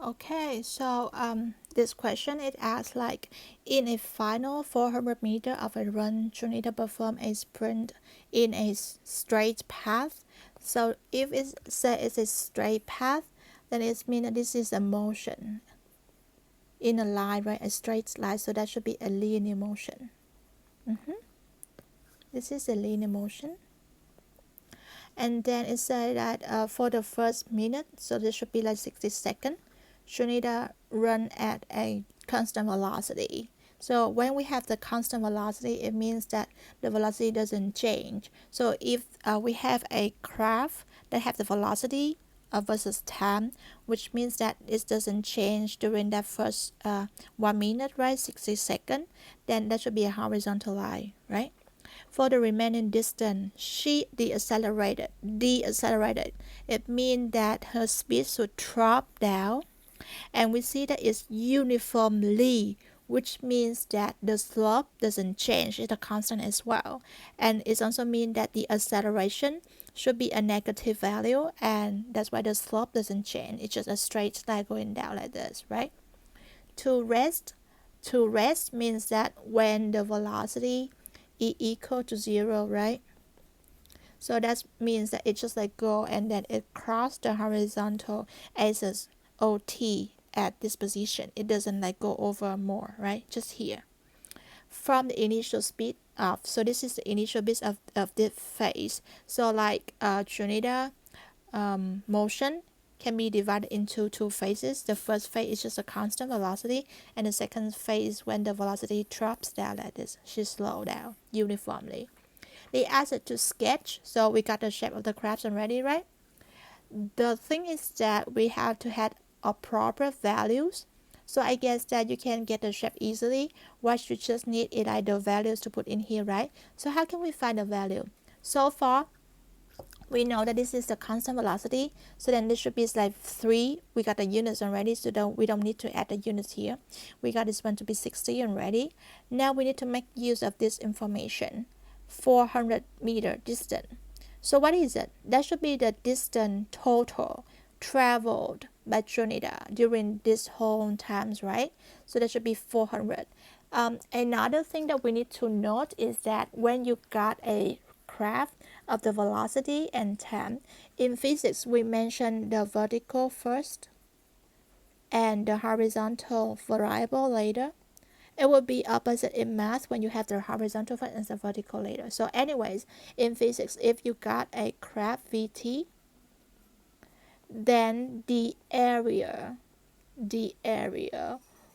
Okay, so this question it asks like in a final 400 meter of a run, Junita perform a sprint in a straight path. So if it say it's a straight path, then it means that this is a motion in a line, right? A straight line. So that should be a linear motion. This is a linear motion. And then it said that for the first minute, so this should be like 60 seconds, Junita run at a constant velocity. So when we have the constant velocity, it means that the velocity doesn't change. So if we have a graph that have the velocity versus time, which means that it doesn't change during that first 1 minute, right? 60 seconds, then that should be a horizontal line, right? For the remaining distance, she decelerated. Decelerated. It means that her speed should drop down, and we see that it's uniformly, which means that the slope doesn't change. It's a constant as well. And it also means that the acceleration should be a negative value, and that's why the slope doesn't change. It's just a straight line going down like this, right? To rest, to rest means that when the velocity is equal to 0, right? So that means that it just like go and then it cross the horizontal axis OT at this position. It doesn't like go over more, right? Just here. From the initial speed of, so this is the initial bit of this phase. So like Junita motion can be divided into two phases. The first phase is just a constant velocity, and the second phase when the velocity drops down like this, she slow down uniformly. They asked it to sketch, so we got the shape of the crabs already, right? The thing is that we have to have appropriate values. So I guess that you can get the shape easily. What you just need is like the values to put in here, right? So how can we find the value? So far, we know that this is the constant velocity, so then this should be like 3. We got the units already, so we don't need to add the units here. We got this one to be 60 already. Now we need to make use of this information. 400 meter distance. So what is it? That should be the distance total traveled by Junita during this whole times, right? So that should be 400. Another thing that we need to note is that when you got a graph of the velocity and time, in physics we mentioned the vertical first and the horizontal variable later. It will be opposite in math when you have the horizontal first and the vertical later. So anyways, in physics, if you got a graph VT, then the area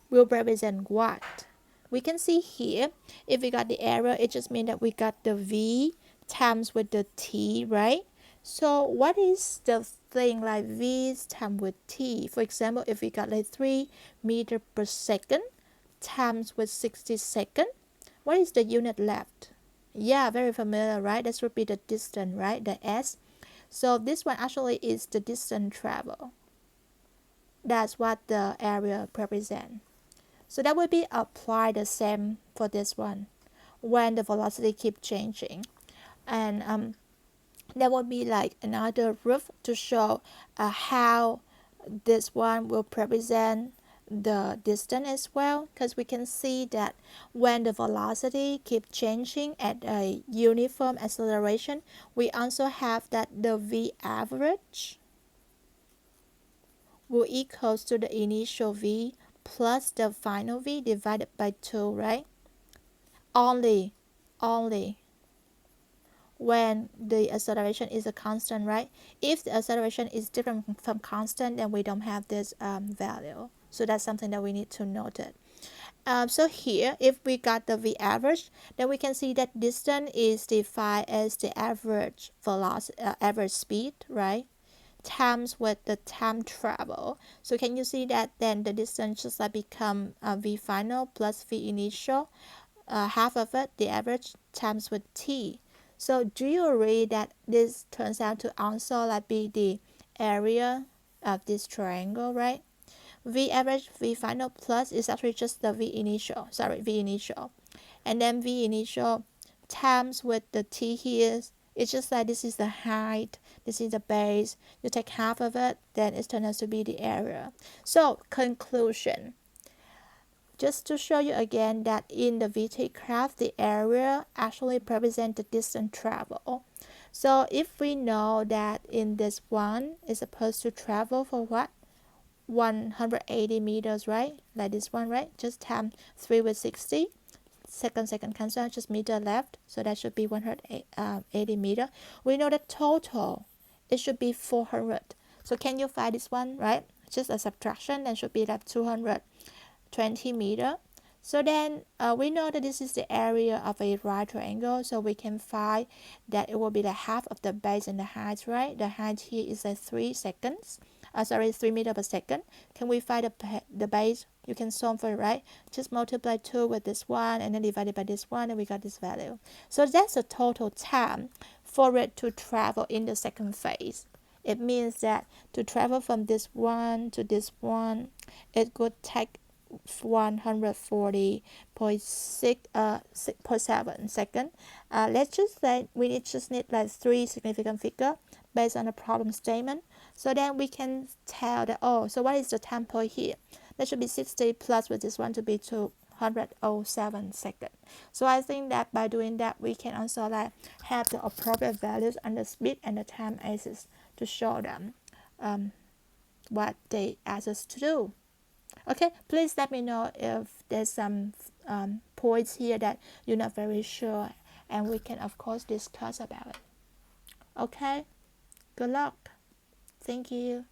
will represent what? We can see here, if we got the area, it just means that we got the V times with the T, right? So what is the thing like V times with T? For example, if we got like 3 meter per second times with 60 seconds, what is the unit left? Yeah, very familiar, right? That would be the distance, right? The S. So this one actually is the distance travel. That's what the area represents. So that will be applied the same for this one when the velocity keep changing. And there will be like another roof to show how this one will represent the distance as well, because we can see that when the velocity keep changing at a uniform acceleration, we also have that the v average will equals to the initial v plus the final v divided by 2, right? Only when the acceleration is a constant, right? If the acceleration is different from constant, then we don't have this value. So that's something that we need to note it. So here, if we got the v average, then we can see that distance is defined as the average velocity, average speed, right? Times with the time travel. So can you see that then the distance just like become v final plus v initial, half of it, the average, times with t. So do you agree that this turns out to also like be the area of this triangle, right? V average, V final plus is actually just the V initial, and then V initial times with the T here, it's just like this is the height This is the base. You take half of it, then it turns out to be the area. So conclusion. Just to show you again that in the VT graph, the area actually represents the distance travel. So if we know that in this one is supposed to travel for what? 180 meters, right? Like this one, right? Just times 3 with 60. Second cancel, just meter left. So that should be 180 meter. We know the total, it should be 400. So can you find this one, right? Just a subtraction, then should be like 220 meter. So then we know that this is the area of a right triangle, so we can find that it will be the half of the base and the height, right? The height here is like 3 seconds. 3 meters per second. Can we find the base? You can solve for it, right? Just multiply 2 with this one and then divide it by this one, and we got this value. So that's the total time for it to travel in the second phase. It means that to travel from this one to this one, it could take 140.7 seconds. Let's just say we just need like 3 significant figures based on the problem statement. So then we can tell that, oh, so what is the time point here? That should be 60 plus with this one to be 207 seconds. So I think that by doing that, we can also like have the appropriate values on the speed and the time axis to show them what they ask us to do. Okay, please let me know if there's some points here that you're not very sure, and we can of course discuss about it. Okay, good luck. Thank you.